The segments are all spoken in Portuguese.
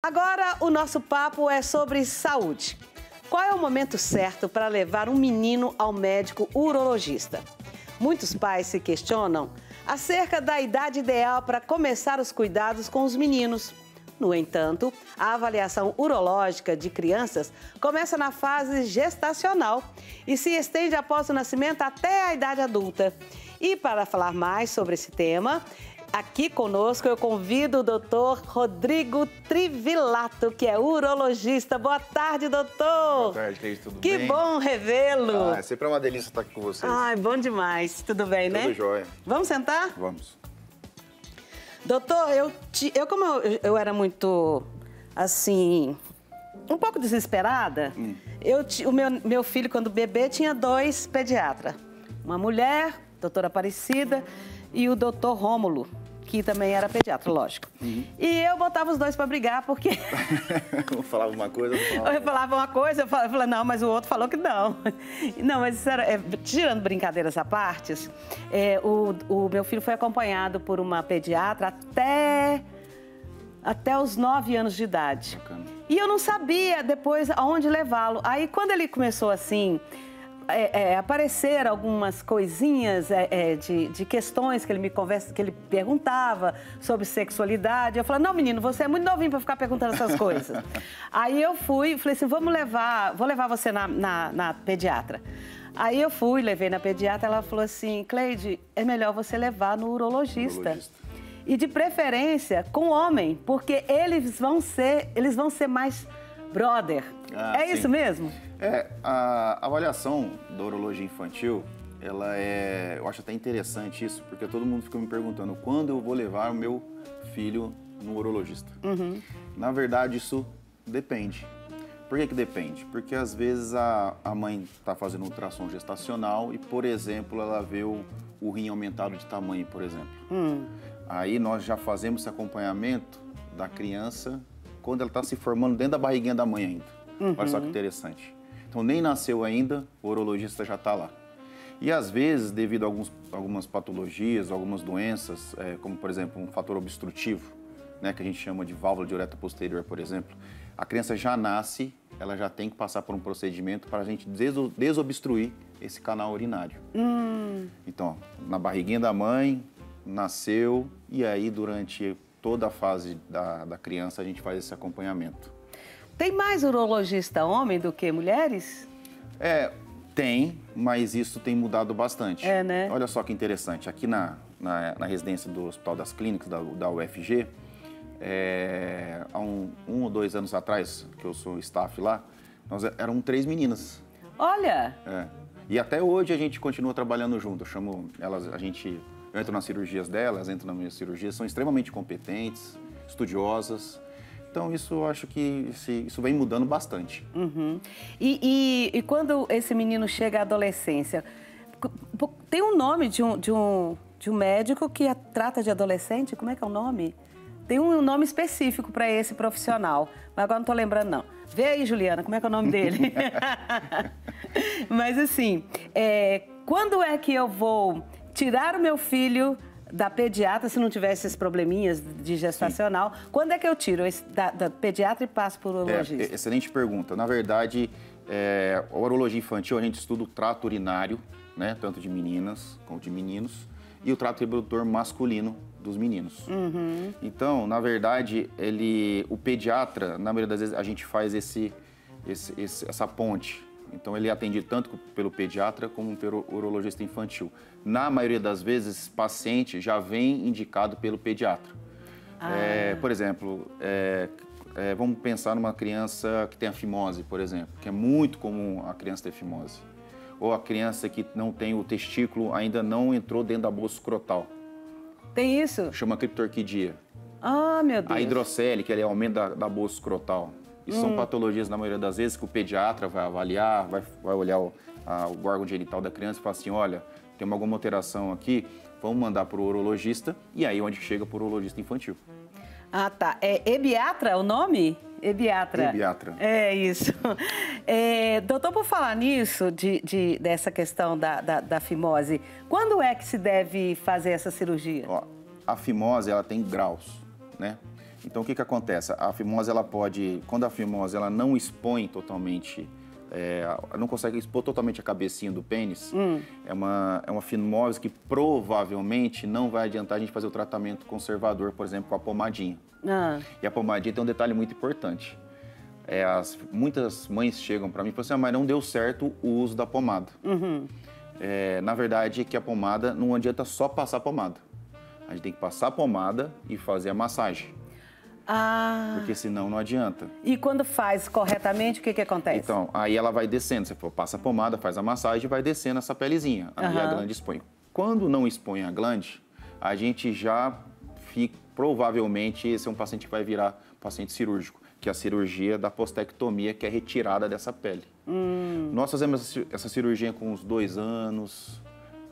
Agora o nosso papo é sobre saúde. Qual é o momento certo para levar um menino ao médico urologista? Muitos pais se questionam acerca da idade ideal para começar os cuidados com os meninos. No entanto, a avaliação urológica de crianças começa na fase gestacional e se estende após o nascimento até a idade adulta. E para falar mais sobre esse tema, aqui conosco eu convido o Dr. Rodrigo Trivilato, que é urologista. Boa tarde, doutor. Boa tarde, Cleide, tudo bem? Que bom revê-lo. É sempre uma delícia estar aqui com vocês. Ai, bom demais. Tudo bem, né? Tudo jóia. Vamos sentar? Vamos. Doutor, como eu era muito, assim, um pouco desesperada, o meu filho, quando bebê, tinha 2 pediatras. Uma mulher, doutora Aparecida, e o doutor Rômulo, que também era pediatra, lógico. E eu botava os 2 para brigar, porque... Eu falava uma coisa, eu falava uma coisa, eu falava, não, mas o outro falou que não. Não, mas isso era, tirando brincadeiras à parte, o meu filho foi acompanhado por uma pediatra até os 9 anos de idade. Bacana. E eu não sabia depois aonde levá-lo. Aí, quando ele começou assim... aparecer algumas coisinhas de questões que ele perguntava sobre sexualidade. Eu falei, não, menino, você é muito novinho para ficar perguntando essas coisas. Aí eu falei assim, vou levar você na pediatra. Aí eu levei na pediatra, ela falou assim, Cleide, é melhor você levar no urologista. E de preferência com homem, porque eles vão ser mais brother. Sim. Isso mesmo? A avaliação da urologia infantil, eu acho até interessante isso, porque todo mundo fica me perguntando quando eu vou levar o meu filho no urologista. Na verdade, isso depende. Por que depende? Porque às vezes a mãe está fazendo ultrassom gestacional e, por exemplo, ela vê o rim aumentado de tamanho, por exemplo. Aí nós já fazemos esse acompanhamento da criança quando ela está se formando dentro da barriguinha da mãe ainda. Olha só que interessante. Então, nem nasceu ainda, o urologista já está lá. E, às vezes, devido a algumas patologias, algumas doenças, como, por exemplo, um fator obstrutivo, né, que a gente chama de válvula de uretra posterior, por exemplo, a criança já nasce, ela já tem que passar por um procedimento para a gente desobstruir esse canal urinário. Então, na barriguinha da mãe, nasceu, e aí, durante toda a fase da criança, a gente faz esse acompanhamento. Tem mais urologista homem do que mulheres? Tem, mas isso tem mudado bastante. Né? Olha só que interessante, aqui na residência do Hospital das Clínicas, da UFG, há um ou 2 anos atrás, que eu sou staff lá, nós eram 3 meninas. Olha! E até hoje a gente continua trabalhando junto. Eu chamo elas, eu entro nas cirurgias delas, entro nas minhas cirurgias, são extremamente competentes, estudiosas. Então, isso eu acho que isso vem mudando bastante. E quando esse menino chega à adolescência, tem um nome de um médico que trata de adolescente? Como é que é o nome? Tem um nome específico para esse profissional, mas agora não estou lembrando, não. Vê aí, Juliana, como é que é o nome dele? Mas, assim, quando é que eu vou tirar o meu filho da pediatra, se não tiver esses probleminhas de gestacional? Sim. Quando é que eu tiro da pediatra e passo para o urologista? Excelente pergunta. Na verdade, a urologia infantil, a gente estuda o trato urinário, né, tanto de meninas como de meninos, e o trato reprodutor masculino dos meninos. Então, na verdade, o pediatra, na maioria das vezes, a gente faz essa ponte. Então, ele é atendido tanto pelo pediatra como pelo urologista infantil. Na maioria das vezes, esse paciente já vem indicado pelo pediatra. Por exemplo, vamos pensar numa criança que tem a fimose, por exemplo, que é muito comum a criança ter fimose. Ou a criança que não tem o testículo, ainda não entrou dentro da bolsa escrotal. Tem isso? Chama criptorquidia. Meu Deus. A hidrocele, que é o aumento da bolsa escrotal. Isso são patologias, na maioria das vezes, que o pediatra vai avaliar, vai olhar o órgão genital da criança e falar assim, olha, tem alguma alteração aqui, vamos mandar para o urologista, e aí onde chega para o urologista infantil. Tá. É ebiatra o nome? Ebiatra. Ebiatra. É isso. Doutor, por falar nisso, dessa questão da fimose, quando é que se deve fazer essa cirurgia? A fimose, ela tem graus, né? Então, o que acontece? A fimose, ela pode, quando a fimose ela não expõe totalmente, não consegue expor totalmente a cabecinha do pênis, é uma fimose que provavelmente não vai adiantar a gente fazer o tratamento conservador, por exemplo, com a pomadinha. E a pomadinha tem um detalhe muito importante. Muitas mães chegam para mim e falam assim, mas não deu certo o uso da pomada. Na verdade, que a pomada não adianta só passar a pomada. A gente tem que passar a pomada e fazer a massagem. Porque senão não adianta. E quando faz corretamente, o que acontece? Então, aí ela vai descendo. Você passa a pomada, faz a massagem e vai descendo essa pelezinha. Aí a glande expõe. Quando não expõe a glande, a gente já fica... Provavelmente, esse é um paciente que vai virar paciente cirúrgico, que é a cirurgia da postectomia, que é retirada dessa pele. Nós fazemos essa cirurgia com uns 2 anos,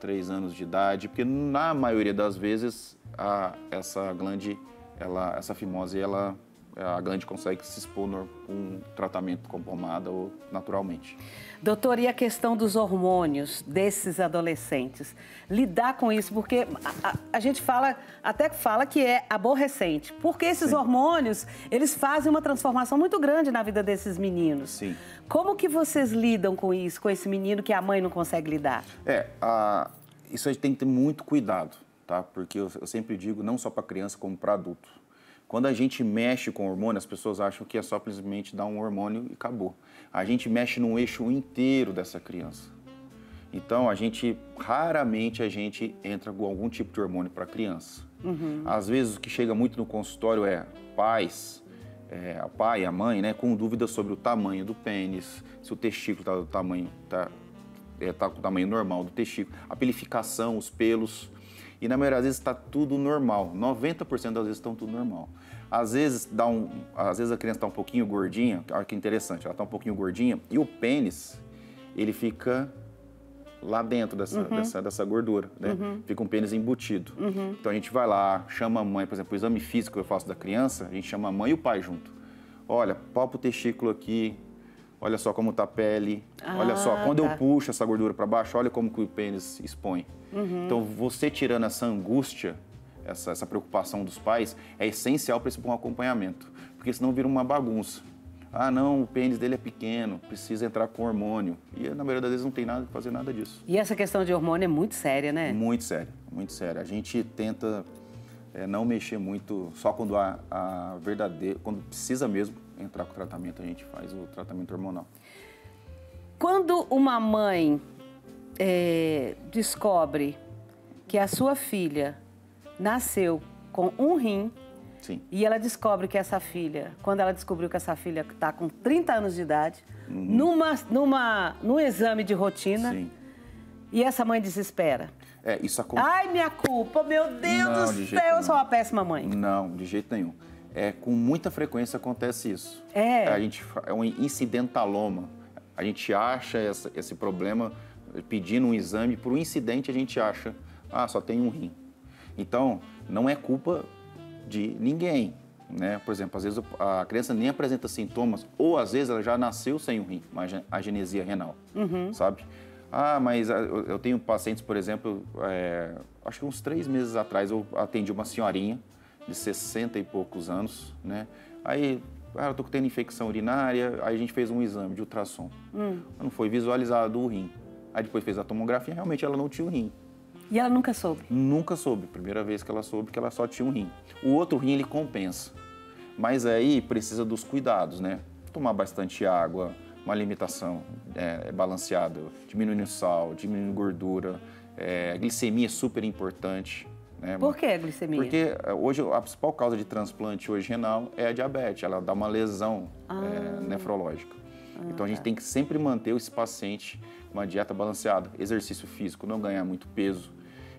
3 anos de idade, porque na maioria das vezes essa glande, essa fimose, a glande consegue se expor com um tratamento com pomada ou naturalmente. Doutor, e a questão dos hormônios desses adolescentes? Lidar com isso, porque a gente até fala que é aborrecente, porque esses hormônios, eles fazem uma transformação muito grande na vida desses meninos. Sim. Como que vocês lidam com isso, com esse menino que a mãe não consegue lidar? Isso a gente tem que ter muito cuidado, tá? Porque eu sempre digo, não só para criança, como para adulto. Quando a gente mexe com hormônio, as pessoas acham que é só simplesmente dar um hormônio e acabou. A gente mexe num eixo inteiro dessa criança. Então, raramente a gente entra com algum tipo de hormônio para a criança. Às vezes, o que chega muito no consultório é pais, o pai e a mãe, né, com dúvidas sobre o tamanho do pênis, se o testículo está do tamanho, tá com o tamanho normal do testículo, a pelificação, os pelos. E na maioria das vezes está tudo normal, 90% das vezes estão tudo normal. Às vezes a criança está um pouquinho gordinha, olha que interessante, ela está um pouquinho gordinha e o pênis, ele fica lá dentro dessa gordura, né? Fica um pênis embutido. Então a gente vai lá, chama a mãe, por exemplo, o exame físico que eu faço da criança, a gente chama a mãe e o pai junto. Olha, palpa o testículo aqui, olha só como está a pele, olha só, quando eu puxo essa gordura para baixo, olha como que o pênis expõe. Então, você tirando essa angústia, essa preocupação dos pais, é essencial para esse bom acompanhamento, porque senão vira uma bagunça. Não, o pênis dele é pequeno, precisa entrar com hormônio. E, na maioria das vezes, não tem nada que fazer nada disso. E essa questão de hormônio é muito séria, né? Muito séria, muito séria. A gente tenta não mexer muito, só quando quando precisa mesmo entrar com o tratamento, a gente faz o tratamento hormonal. Quando uma mãe descobre que a sua filha nasceu com um rim, sim, e ela descobre que essa filha, quando ela descobriu que essa filha está com 30 anos de idade, num exame de rotina, sim, e essa mãe desespera. Isso acontece. Ai, minha culpa, meu Deus do céu, eu sou uma péssima mãe. Não, de jeito nenhum. Com muita frequência acontece isso. É um incidentaloma. A gente acha esse problema pedindo um exame, por um incidente a gente acha, só tem um rim. Então, não é culpa de ninguém, né? Por exemplo, às vezes a criança nem apresenta sintomas, ou às vezes ela já nasceu sem um rim, uma agenesia renal, sabe? Mas eu tenho pacientes, por exemplo, acho que uns 3 meses atrás eu atendi uma senhorinha de 60 e poucos anos, né? Aí, eu tô tendo infecção urinária, aí a gente fez um exame de ultrassom. Não foi visualizado o rim. Aí depois fez a tomografia, realmente ela não tinha o rim. E ela nunca soube? Nunca soube. Primeira vez que ela soube que ela só tinha um rim. O outro rim, ele compensa. Mas aí precisa dos cuidados, né? Tomar bastante água, uma alimentação balanceada, diminuindo sal, diminuindo gordura. Glicemia é super importante. Né? Por que a glicemia? Porque hoje a principal causa de transplante hoje renal é a diabetes. Ela dá uma lesão nefrológica. Então a gente tem que sempre manter esse paciente com uma dieta balanceada, exercício físico, não ganhar muito peso.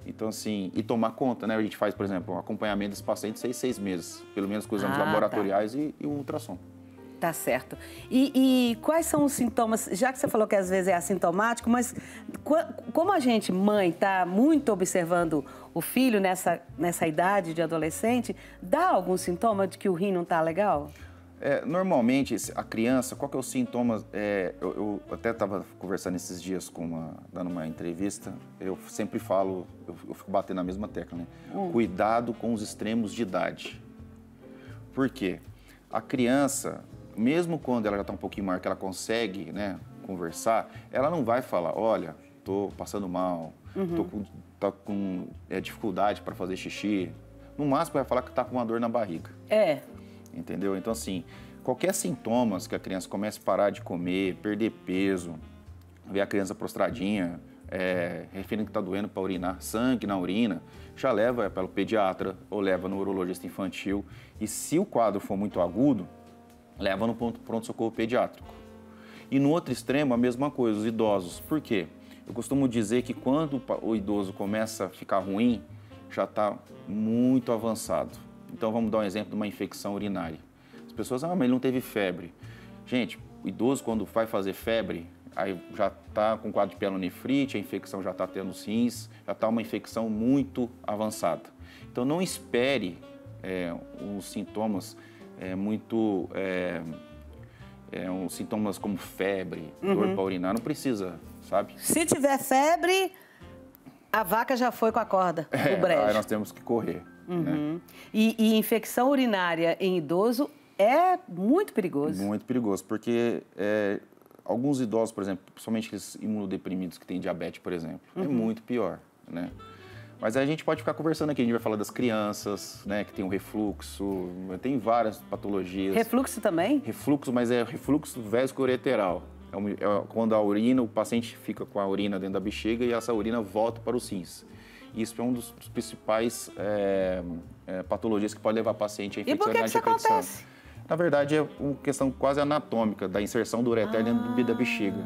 Então, assim, e tomar conta, né? A gente faz, por exemplo, um acompanhamento desse paciente 6 meses, pelo menos com exames laboratoriais e o ultrassom. Tá certo. E quais são os sintomas, já que você falou que às vezes é assintomático, mas como a gente, mãe, está muito observando o filho nessa idade de adolescente, dá algum sintoma de que o rim não está legal? Normalmente, a criança, qual que é o sintoma? Eu até estava conversando esses dias dando uma entrevista, eu sempre falo, eu fico batendo na mesma tecla, né? Cuidado com os extremos de idade. Por quê? A criança, mesmo quando ela já está um pouquinho maior, que ela consegue, né, conversar, ela não vai falar, olha, tô passando mal, tô com dificuldade para fazer xixi. No máximo vai falar que tá com uma dor na barriga. Entendeu? Então, assim, qualquer sintomas que a criança comece a parar de comer, perder peso, ver a criança prostradinha, referindo que está doendo para urinar, sangue na urina, já leva para o pediatra ou leva no urologista infantil. E se o quadro for muito agudo, leva no pronto-socorro pediátrico. E no outro extremo, a mesma coisa, os idosos. Por quê? Eu costumo dizer que quando o idoso começa a ficar ruim, já está muito avançado. Então, vamos dar um exemplo de uma infecção urinária. As pessoas, mas ele não teve febre. Gente, o idoso, quando vai fazer febre, aí já está com quadro de pielonefrite, a infecção já está tendo rins, já está uma infecção muito avançada. Então, não espere os sintomas uns sintomas como febre, dor para urinar, não precisa, sabe? Se tiver febre, a vaca já foi com a corda do brejo. Aí nós temos que correr. Né? E infecção urinária em idoso é muito perigoso. Muito perigoso, porque alguns idosos, por exemplo, principalmente aqueles imunodeprimidos que têm diabetes, por exemplo, é muito pior, né? Mas aí a gente pode ficar conversando aqui, a gente vai falar das crianças, né, que tem o refluxo, tem várias patologias. Refluxo também? Refluxo, mas é refluxo vesco-ureteral. Quando a urina, o paciente fica com a urina dentro da bexiga e essa urina volta para os rins. Isso é um dos principais patologias que pode levar o paciente a infecção urinária de repetição. Acontece? Na verdade, é uma questão quase anatômica da inserção do ureter dentro da bexiga.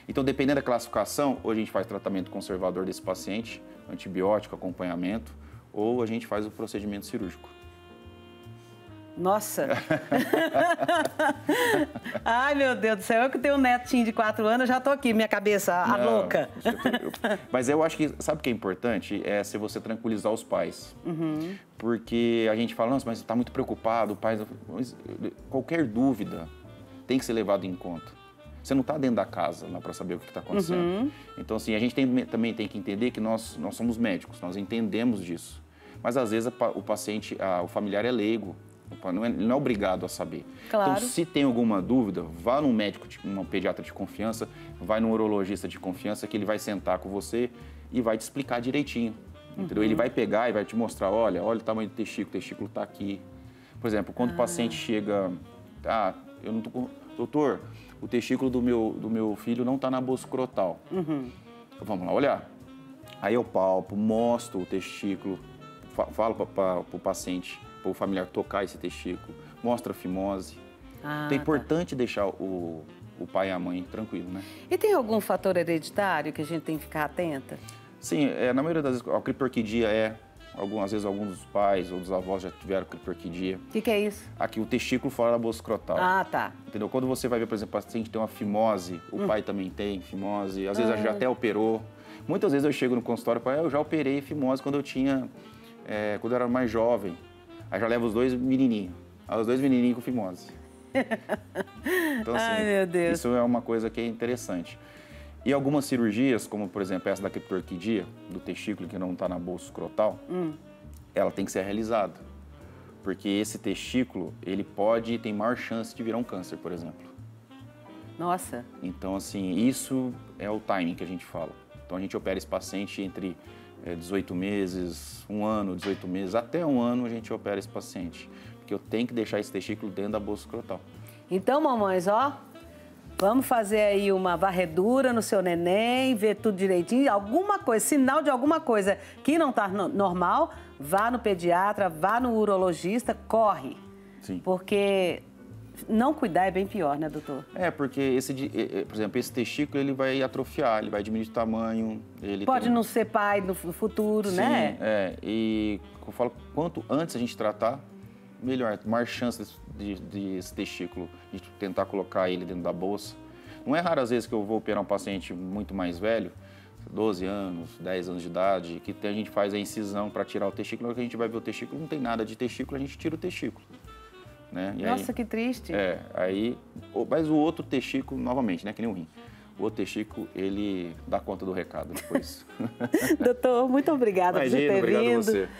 Então, dependendo da classificação, ou a gente faz tratamento conservador desse paciente, antibiótico, acompanhamento, ou a gente faz o procedimento cirúrgico. Nossa! Ai, meu Deus do céu, eu que tenho um netinho de 4 anos, eu já tô aqui, minha cabeça, louca. Mas eu acho que, sabe o que é importante? É se você tranquilizar os pais. Porque a gente fala, nossa, mas está muito preocupado, o pai... Qualquer dúvida tem que ser levado em conta. Você não está dentro da casa para saber o que está acontecendo. Então, assim, a gente também tem que entender que nós somos médicos, nós entendemos disso. Mas, às vezes, o paciente, o familiar é leigo, ele não é obrigado a saber. Claro. Então, se tem alguma dúvida, vá num médico, um pediatra de confiança, vai num urologista de confiança, que ele vai sentar com você e vai te explicar direitinho. Entendeu? Ele vai pegar e vai te mostrar, olha o tamanho do testículo está aqui. Por exemplo, quando o paciente chega, eu não tô com... Doutor, o testículo do meu filho não está na bolsa escrotal. Vamos lá olhar. Aí eu palpo, mostro o testículo, falo para o paciente, para o familiar tocar esse testículo, mostra a fimose. Então é importante deixar o pai e a mãe tranquilo, né? E tem algum fator hereditário que a gente tem que ficar atenta? Sim, na maioria das vezes a clitorquidia às vezes alguns dos pais ou dos avós já tiveram clitorquidia. O que é isso? Aqui, o testículo fora da bolsa escrotal. Tá. Entendeu? Quando você vai ver, por exemplo, o paciente tem uma fimose, o pai também tem fimose, às vezes já até operou. Muitas vezes eu chego no consultório e falo, eu já operei fimose quando eu era mais jovem. Aí já levo os dois menininhos com fimose. Então, assim, ai, meu Deus. Isso é uma coisa que é interessante. E algumas cirurgias, como por exemplo essa da clitorquidia, do testículo que não está na bolsa escrotal, ela tem que ser realizada. Porque esse testículo, ele tem maior chance de virar um câncer, por exemplo. Nossa. Então, assim, isso é o timing que a gente fala. Então, a gente opera esse paciente entre 18 meses, 1 ano, 18 meses, até 1 ano a gente opera esse paciente. Porque eu tenho que deixar esse testículo dentro da bolsa escrotal. Então, mamães, vamos fazer aí uma varredura no seu neném, ver tudo direitinho, alguma coisa, sinal de alguma coisa que não está normal, vá no pediatra, vá no urologista, corre. Sim. Porque não cuidar é bem pior, né, doutor? Porque, por exemplo, esse testículo ele vai atrofiar, ele vai diminuir de tamanho. Pode não ser pai no futuro, sim, né? E eu falo, quanto antes a gente tratar, melhor, mais chance desse testículo, de tentar colocar ele dentro da bolsa. Não é raro às vezes que eu vou operar um paciente muito mais velho, 12 anos, 10 anos de idade, que a gente faz a incisão para tirar o testículo, na hora que a gente vai ver o testículo, não tem nada de testículo, a gente tira o testículo. Né? Nossa, que triste. Mas o outro testículo, novamente, né, que nem o rim. O outro testículo, ele dá conta do recado depois. Doutor, muito obrigada por você ter vindo. Obrigado a você.